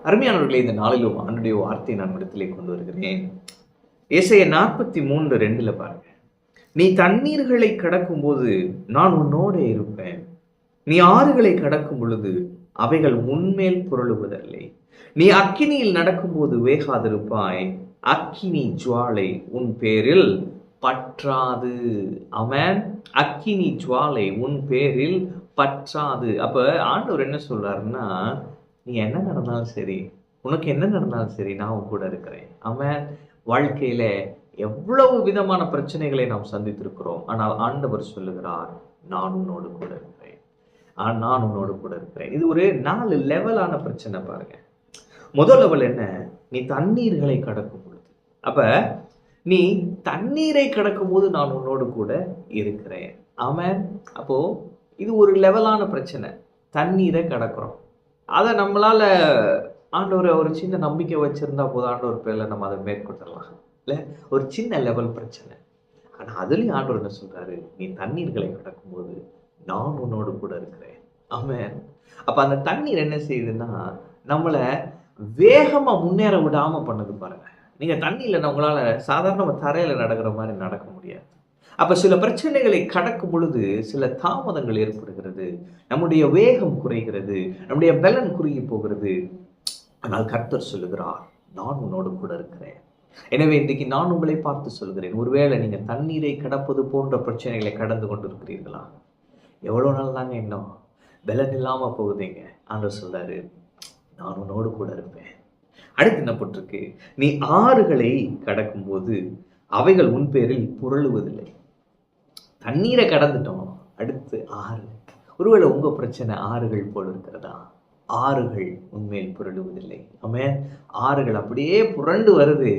அருமையானவர்களே, இந்த நாளிலும் ஆண்டுடைய வார்த்தையை நான் இடத்திலே கொண்டு வருகிறேன். ஏசாயா 43:2 பாருங்க. நீ தண்ணீர்களை கடக்கும்போது நான் உன்னோடே இருப்பேன். நீ ஆறுகளை கடக்கும் பொழுது அவைகள் உன்மேல் புரளுவதில்லை. நீ அக்கினியில் நடக்கும்போது வேகாதிருப்பாய். அக்கினி ஜுவாலை உன் பேரில் பற்றாது. ஆமென். அக்கினி ஜுவாலை உன் பேரில் பற்றாது. அப்ப ஆண்டவர் என்ன சொல்றாருன்னா, நீ என்ன நடந்தாலும் சரி, உனக்கு என்ன நடந்தாலும் சரி, நான் உன் கூட இருக்கிறேன். ஆமென். வாழ்க்கையில எவ்வளவு விதமான பிரச்சனைகளை நாம் சந்தித்திருக்கிறோம். ஆனால் ஆண்டவர் சொல்லுகிறார், நான் உன்னோடு கூட இருக்கிறேன். நான் உன்னோடு கூட இருக்கிறேன். இது ஒரு 4 லெவலான பிரச்சனை பாருங்க. முதல் லெவல் என்ன? நீ தண்ணீர்களை கடக்கும் பொழுது. அப்ப நீ தண்ணீரை கடக்கும் போது நான் உன்னோடு கூட இருக்கிறேன். ஆமென். அப்போ இது ஒரு லெவலான பிரச்சனை. தண்ணீரை கடக்கிறோம். அதை நம்மளால ஆண்டவர் ஒரு சின்ன நம்பிக்கை வச்சிருந்தா போதும், ஆண்டவர் பேர்ல நம்ம அதை மேற்கொள்ளலாம். இல்ல, ஒரு சின்ன லெவல் பிரச்சனை. ஆனா அதுலயும் ஆண்டவர் என்ன சொல்றாரு? நீ தண்ணீர்களை கடக்கும்போது நான் உன்னோடு கூட இருக்கிறேன். ஆமென். அப்ப அந்த தண்ணீர் என்ன செய்யுதுன்னா, நம்மள வேகமா முன்னேற விடாம பண்ணுது பாருங்க. நீங்க தண்ணியில உங்களால சாதாரண தரையில நடக்கிற மாதிரி நடக்க முடியாது. அப்ப சில பிரச்சனைகளை கடக்கும் பொழுது சில தாமதங்கள் ஏற்படுகிறது. நம்முடைய வேகம் குறைகிறது. நம்முடைய பலன் குறுகி போகிறது. ஆனால் கர்த்தர் சொல்லுகிறார், நான் உன்னோடு கூட இருக்கிறேன். எனவே இன்றைக்கு நான் உங்களை பார்த்து சொல்கிறேன், ஒருவேளை நீங்க தண்ணீரை கடப்பது போன்ற பிரச்சனைகளை கடந்து கொண்டிருக்கிறீர்களா? எவ்வளவு நாள் தாங்க இன்னும் பலன் இல்லாம போகுதுங்க. ஆண்டவர் சொல்றாரு, நான் உன்னோடு கூட இருப்பேன். அடுத்து என்ன போட்டிருக்கு? நீ ஆறுகளை கடக்கும்போது அவைகள் உன் பேரில் புரளுவதில்லை. தண்ணீரை கடந்துட்டோம், அடுத்து ஆறு. ஒருவேளை உங்க பிரச்சனை ஆறுகள் போல இருக்கிறதா? ஆறுகள் உண்மையில் புரளுவதில்லை. ஆமென். ஆறுகள் அப்படியே புரண்டு வருது,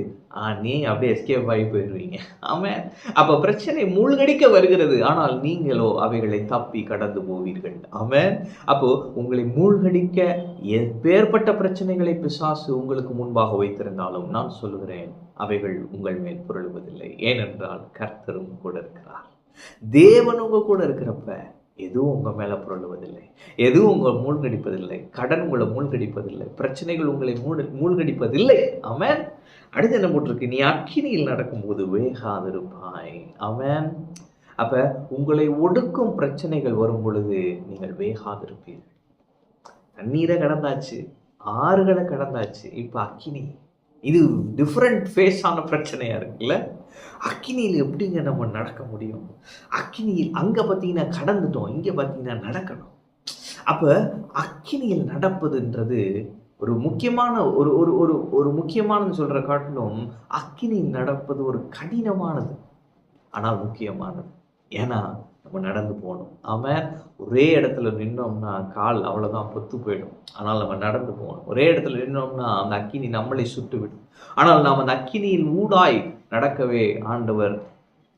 நீ அப்படியே எஸ்கேப் ஆகி போயிடுவீங்க. ஆமென். அப்ப பிரச்சனை மூழ்கடிக்க வருகிறது, ஆனால் நீங்களோ அவைகளை தப்பி கடந்து போவீர்கள். ஆமென். அப்போ உங்களை மூழ்கடிக்க எப்பேற்பட்ட பிரச்சனைகளை பிசாசு உங்களுக்கு முன்பாக வைத்திருந்தாலும் நான் சொல்லுகிறேன், அவைகள் உங்கள் மேல் புரளுவதில்லை. ஏனென்றால் கர்த்தரும் கூட இருக்கிறார். தேவன் உங்க கூட இருக்கிறப்ப எதுவும் உங்க மேல புரளுவதில்லை, எதுவும் உங்களை மூழ்கடிப்பதில்லை. கடன் உங்களை மூழ்கடிப்பதில்லை, பிரச்சனைகள் உங்களை மூழ்கடிப்பதில்லை. ஆமென். அடுத்து என்ன போட்டிருக்கு? நீ அக்கினியில் நடக்கும்போது வேகாதிருப்பாய். ஆமென். அப்ப உங்களை ஒடுக்கும் பிரச்சனைகள் வரும் பொழுது நீங்கள் வேகாதிருப்பீர்கள். தண்ணீரை கடந்தாச்சு, ஆறுகளை கடந்தாச்சு, இப்ப அக்கினி. இது டிஃப்ரெண்ட் ஃபேஸான பிரச்சனையா இருக்குல்ல. அக்கினியில் எப்படிங்க நம்ம நடக்க முடியும்? அக்கினியில் அங்க பார்த்தீங்கன்னா கடந்துட்டோம், இங்க பார்த்தீங்கன்னா நடக்கணும். அப்ப அக்கினியில் நடப்பதுன்றது ஒரு முக்கியமான ஒரு ஒரு ஒரு ஒரு முக்கியமானது சொல்ற காட்டிலும் அக்கினியில் நடப்பது ஒரு கடினமானது, ஆனால் முக்கியமானது. ஏன்னா நம்ம நடந்து போகணும். ஆமென். ஒரே இடத்துல நின்னோம்னா கால் அவ்வளவுதான் பொத்து போயிடும். ஆனால் நம்ம நடந்து போகணும். ஒரே இடத்துல நின்னோம்னா அந்த அக்கினி நம்மளை சுட்டு விடும். ஆனால் நாம் அந்த அக்கினியில் ஊடாய் நடக்கவே ஆண்டவர்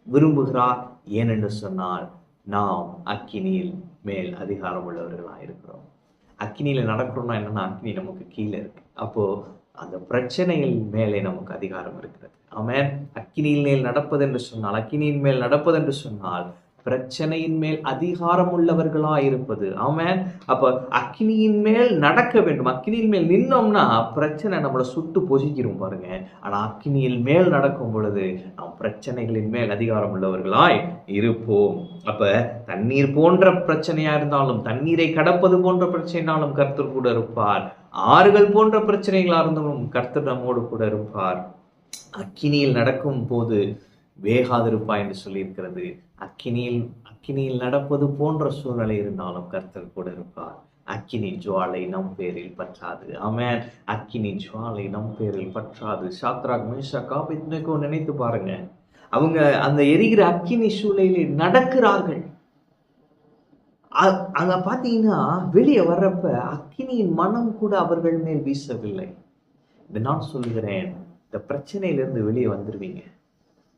விரும்புகிறார். ஏனென்று சொன்னால் நாம் அக்கினியில் மேல் அதிகாரம் உள்ளவர்களாக இருக்கிறோம். அக்கினியில நடக்கிறோம்னா என்னன்னா, அக்கினி நமக்கு கீழே இருக்கு. அப்போ அந்த பிரச்சனைகள் மேலே நமக்கு அதிகாரம் இருக்கிறது. ஆமென். அக்கினியின் மேல் நடப்பது என்று சொன்னால் பிரச்சனையின் மேல் அதிகாரம் உள்ளவர்களா இருப்பது. ஆமென். அப்ப அக்கினியின் மேல் நடக்க வேண்டும். அக்கினியின் மேல் நின்னோம்னா பிரச்சனை நம்மளை சுட்டு பொசிக்கிறோம் பாருங்க. ஆனா அக்கினியில் மேல் நடக்கும் பொழுது நாம் பிரச்சனைகளின் மேல் அதிகாரம் உள்ளவர்களாய் இருப்போம். அப்ப தண்ணீர் போன்ற பிரச்சனையா இருந்தாலும், தண்ணீரை கடப்பது போன்ற பிரச்சனைனாலும் கர்த்தர் கூட இருப்பார். ஆறுகள் போன்ற பிரச்சனைகளா இருந்தாலும் கர்த்தர் நம்மோடு கூட இருப்பார். அக்கினியில் நடக்கும் போது வேகாதிருப்பாய் என்று சொல்லியிருக்கிறது. அக்கினியில் நடப்பது போன்ற சூழ்நிலை இருந்தாலும் கர்த்தர் கூட இருப்பார். அக்கினி ஜுவாலை நம் பேரில் பற்றாது. ஆமென். அக்கினி ஜுவாலை நம் பேரில் பற்றாது. சாத்ராக், மேஷாக், ஆபேத்நேகோ நினைத்து பாருங்க. அவங்க அந்த எரிகிற அக்கினி சூளையிலே நடக்கிறார்கள். அங்க பாத்தீங்கன்னா வெளியே வர்றப்ப அக்கினியின் மனம் கூட அவர்கள் மேல் வீசவில்லை. நான் சொல்லுகிறேன், இந்த பிரச்சனையிலிருந்து வெளியே வந்துருவீங்க.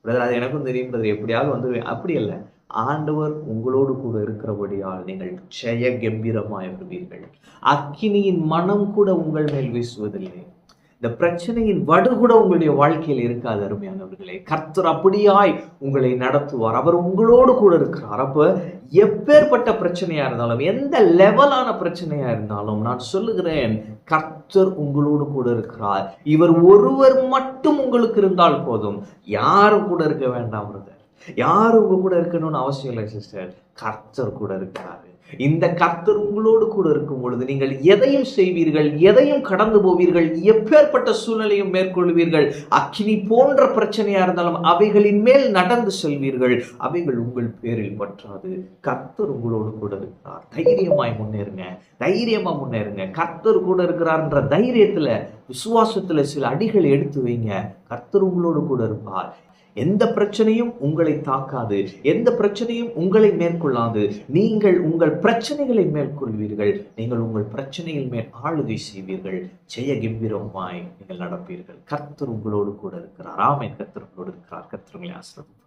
அது எனக்கும் தெரியும் பிரதர், எப்படியாவது வந்துடுவேன். அப்படி இல்லை. ஆண்டவர் உங்களோடு கூட இருக்கிறபடியால் நீங்கள் ஜெய கம்பீரமாய் வருவீர்கள். அக்கினியின் மனம் கூட உங்கள் மேல் வீசுவதில்லை. இந்த பிரச்சனையின் வடு கூட உங்களுடைய வாழ்க்கையில் இருக்காது அருமையானவர்களே. கர்த்தர் அப்படியாய் உங்களை நடத்துவார். அவர் உங்களோடு கூட இருக்கிறார். அப்ப எப்பேற்பட்ட பிரச்சனையா இருந்தாலும், எந்த லெவலான பிரச்சனையா இருந்தாலும், நான் சொல்லுகிறேன், கர்த்தர் உங்களோடு கூட இருக்கிறார். இவர் ஒருவர் மட்டும் உங்களுக்கு இருந்தால் போதும். யாரும் கூட இருக்க வேண்டாம் பிரதர், யாரும் உங்க கூட இருக்கணும்னு அவசியம் இல்லை சிஸ்டர். கர்த்தர் கூட இருக்கிறாரு. இந்த கர்த்தர் உங்களோடு கூட இருக்கும் பொழுது நீங்கள் எதையும் செய்வீர்கள், எதையும் கடந்து போவீர்கள், எப்பேற்பட்ட சூழ்நிலையும் மேற்கொள்வீர்கள். அக்கினி போன்ற பிரச்சனையா இருந்தாலும் அவைகளின் மேல் நடந்து செல்வீர்கள். அவைகள் உங்கள் பேரில் பற்றாது. கர்த்தர் உங்களோடு கூட இருக்கிறார். தைரியமாய் முன்னேறுங்க, தைரியமா முன்னேறுங்க. கர்த்தர் கூட இருக்கிறார்ன்ற தைரியத்துல, விசுவாசத்துல சில அடிகள் எடுத்து வைங்க. கர்த்தர் உங்களோடு கூட இருப்பார். எந்த பிரச்சனையும் உங்களை தாக்காது, எந்த பிரச்சனையும் உங்களை மேற்கொள்ளாது. நீங்கள் உங்கள் பிரச்சனைகளை மேற்கொள்வீர்கள். நீங்கள் உங்கள் பிரச்சனைகள் மேல் ஆளுகை செய்வீர்கள். ஜெய கம்பீரமாய் நீங்கள் நடப்பீர்கள். கர்த்தர் உங்களோடு கூட இருக்கிறார். ஆமென். கர்த்தர் உங்களோடு இருக்கிறார். கர்த்தர் உங்களை ஆசீர்வதிப்பார்.